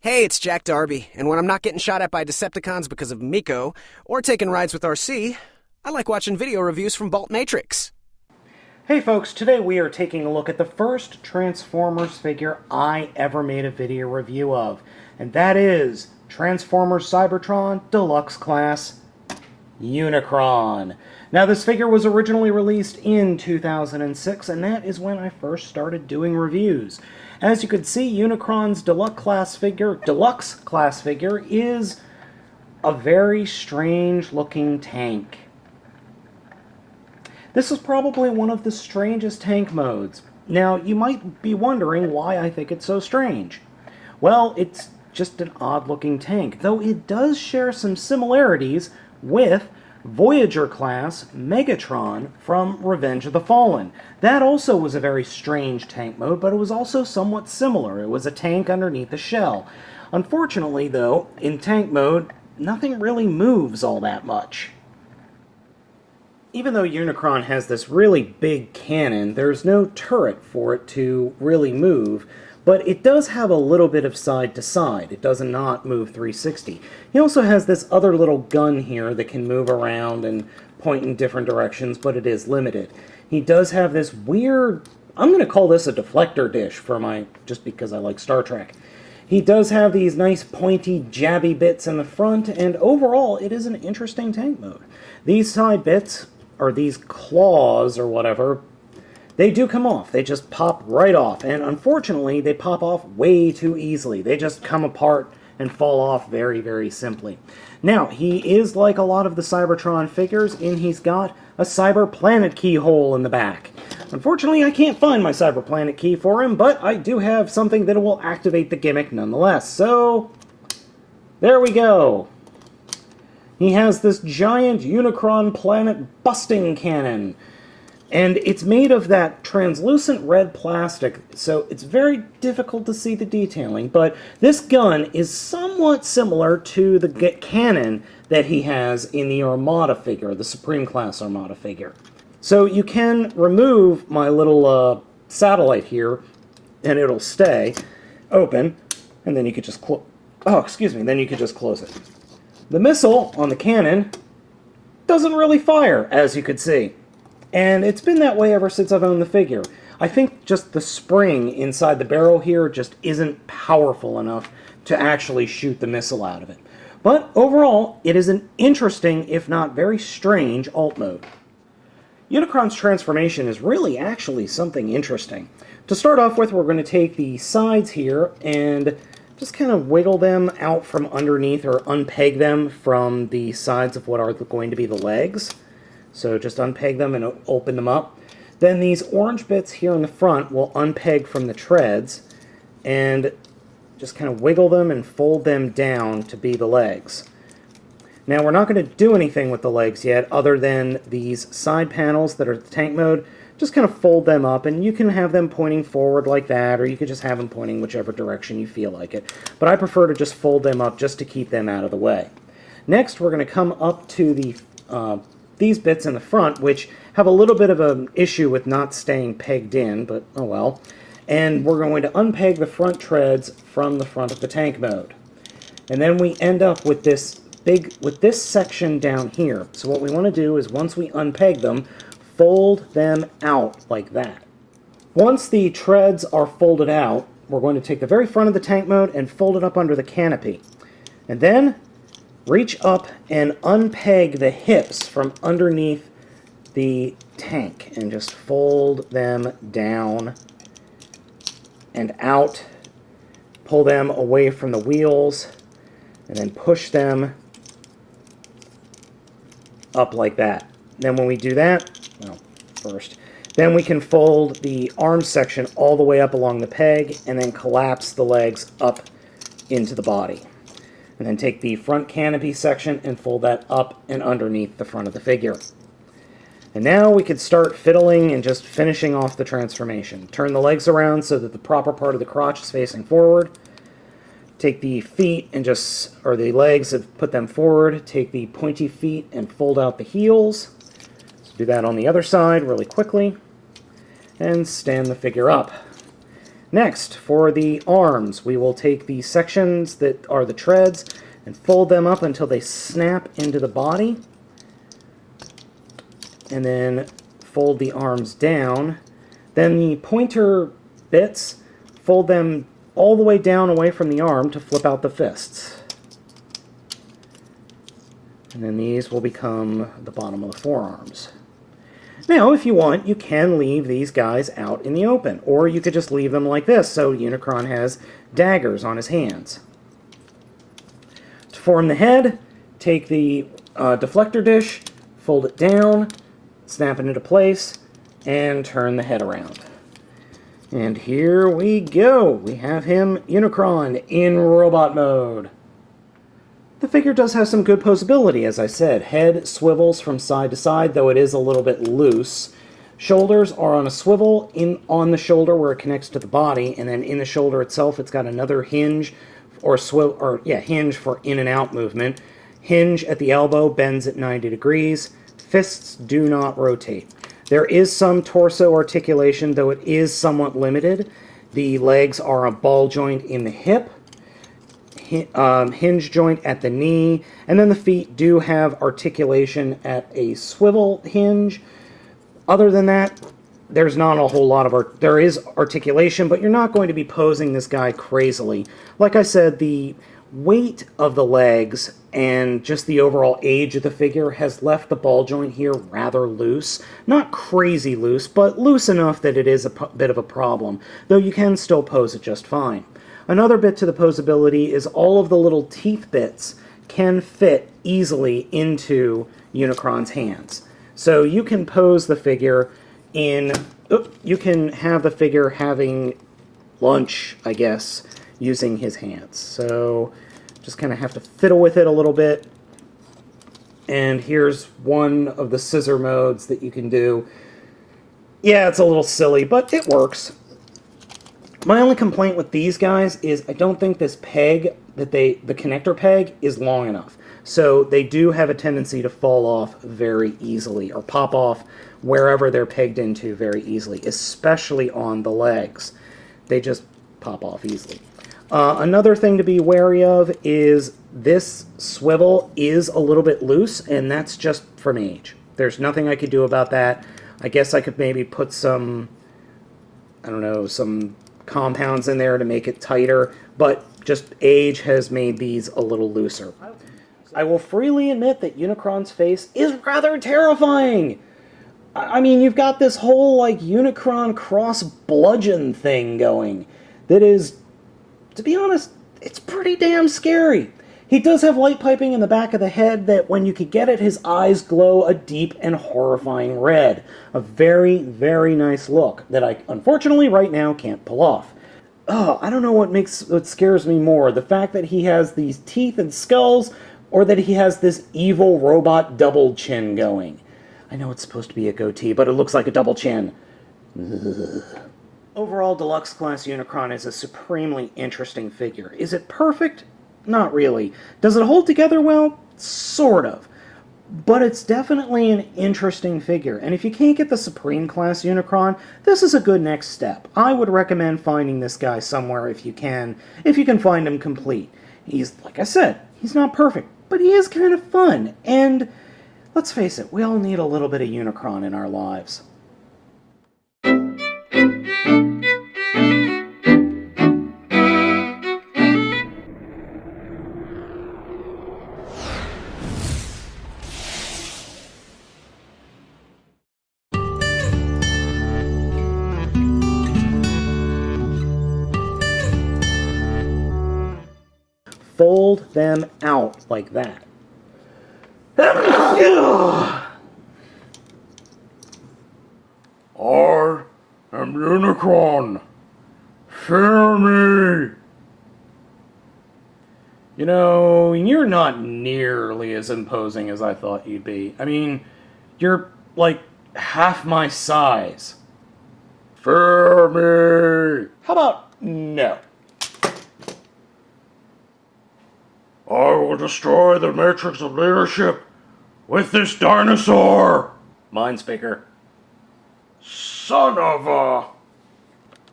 Hey, it's Jack Darby, and when I'm not getting shot at by Decepticons because of Miko, or taking rides with RC, I like watching video reviews from Baltmatrix. Hey folks, today we are taking a look at the first Transformers figure I ever made a video review of, and that is Transformers Cybertron Deluxe Class Unicron. Now this figure was originally released in 2006, and that is when I first started doing reviews. As you can see, Unicron's Deluxe Class figure is a very strange looking tank. This is probably one of the strangest tank modes. Now, you might be wondering why I think it's so strange. Well, it's just an odd-looking tank, though it does share some similarities with Voyager-class Megatron from Revenge of the Fallen. That also was a very strange tank mode, but it was also somewhat similar. It was a tank underneath the shell. Unfortunately, though, in tank mode, nothing really moves all that much. Even though Unicron has this really big cannon, there's no turret for it to really move, but it does have a little bit of side-to-side. It does not move 360. He also has this other little gun here that can move around and point in different directions, but it is limited. He does have this weird, I'm going to call this a deflector dish just because I like Star Trek. He does have these nice pointy, jabby bits in the front, and overall, it is an interesting tank mode. These side bits, or these claws or whatever, they do come off. They just pop right off, and unfortunately, they pop off way too easily. They just come apart and fall off very, very simply. Now, he is like a lot of the Cybertron figures, and he's got a Cyber Planet keyhole in the back. Unfortunately, I can't find my Cyber Planet key for him, but I do have something that will activate the gimmick nonetheless. So, there we go. He has this giant Unicron planet busting cannon. And it's made of that translucent red plastic, so it's very difficult to see the detailing. But this gun is somewhat similar to the cannon that he has in the Armada figure, the Supreme Class Armada figure. So you can remove my little satellite here, and it'll stay open, and then you could just then you could just close it. The missile on the cannon doesn't really fire, as you could see. And it's been that way ever since I've owned the figure. I think just the spring inside the barrel here just isn't powerful enough to actually shoot the missile out of it. But overall, it is an interesting, if not very strange, alt mode. Unicron's transformation is really actually something interesting. To start off with, we're going to take the sides here and just kind of wiggle them out from underneath, or unpeg them from the sides of what are going to be the legs. So just unpeg them and open them up. Then these orange bits here in the front will unpeg from the treads and just kind of wiggle them and fold them down to be the legs. Now we're not going to do anything with the legs yet other than these side panels that are the tank mode. Just kind of fold them up, and you can have them pointing forward like that, or you can just have them pointing whichever direction you feel like it. But I prefer to just fold them up just to keep them out of the way. Next we're going to come up to these bits in the front, which have a little bit of an issue with not staying pegged in, but oh well. And we're going to unpeg the front treads from the front of the tank mode. And then we end up with this section down here. So what we want to do is, once we unpeg them, fold them out like that. Once the treads are folded out, we're going to take the very front of the tank mode and fold it up under the canopy. And then reach up and unpeg the hips from underneath the tank and just fold them down and out. Pull them away from the wheels and then push them up like that. Then when we do that, then we can fold the arm section all the way up along the peg and then collapse the legs up into the body. And then take the front canopy section and fold that up and underneath the front of the figure. And now we could start fiddling and just finishing off the transformation. Turn the legs around so that the proper part of the crotch is facing forward. Take the feet and or the legs and put them forward. Take the pointy feet and fold out the heels. Do that on the other side really quickly, and stand the figure up. Next, for the arms, we will take the sections that are the treads and fold them up until they snap into the body. And then fold the arms down. Then the pointer bits, fold them all the way down away from the arm to flip out the fists. And then these will become the bottom of the forearms. Now, if you want, you can leave these guys out in the open, or you could just leave them like this, so Unicron has daggers on his hands. To form the head, take the deflector dish, fold it down, snap it into place, and turn the head around. And here we go. We have him, Unicron, in robot mode. The figure does have some good posability, as I said. Head swivels from side to side, though it is a little bit loose. Shoulders are on a swivel on the shoulder where it connects to the body, and then in the shoulder itself it's got another hinge hinge for in and out movement. Hinge at the elbow bends at 90 degrees. Fists do not rotate. There is some torso articulation, though it is somewhat limited. The legs are a ball joint in the hip, hinge joint at the knee, and then the feet do have articulation at a swivel hinge. Other than that, there's not a whole lot of there is articulation, but you're not going to be posing this guy crazily. Like I said, the weight of the legs and just the overall age of the figure has left the ball joint here rather loose. Not crazy loose, but loose enough that it is a bit of a problem, though you can still pose it just fine. Another bit to the posability is all of the little teeth bits can fit easily into Unicron's hands. So you can pose the figure you can have the figure having lunch, I guess, using his hands. So just kind of have to fiddle with it a little bit. And here's one of the scissor modes that you can do. Yeah, it's a little silly, but it works. My only complaint with these guys is I don't think this peg, the connector peg, is long enough. So they do have a tendency to fall off very easily, or pop off wherever they're pegged into very easily, especially on the legs. They just pop off easily. Another thing to be wary of is this swivel is a little bit loose, and that's just from age. There's nothing I could do about that. I guess I could maybe put some, I don't know, some compounds in there to make it tighter, but just age has made these a little looser. I will freely admit that Unicron's face is rather terrifying. I mean, you've got this whole, like, Unicron cross bludgeon thing going that is, to be honest, it's pretty damn scary. He does have light piping in the back of the head that, when you could get it, his eyes glow a deep and horrifying red. A very, very nice look that I, unfortunately, right now can't pull off. I don't know what scares me more, the fact that he has these teeth and skulls, or that he has this evil robot double chin going. I know it's supposed to be a goatee, but it looks like a double chin. Ugh. Overall, Deluxe Class Unicron is a supremely interesting figure. Is it perfect? Not really. Does it hold together well? Sort of. But it's definitely an interesting figure, and if you can't get the Supreme Class Unicron, this is a good next step. I would recommend finding this guy somewhere if you can find him complete. He's, like I said, he's not perfect, but he is kind of fun, and let's face it, we all need a little bit of Unicron in our lives. Fold them out like that. I am Unicron. Fear me. You know, you're not nearly as imposing as I thought you'd be. I mean, you're like half my size. Fear me. How about no? I will destroy the matrix of leadership with this dinosaur. Mind speaker. Son of a...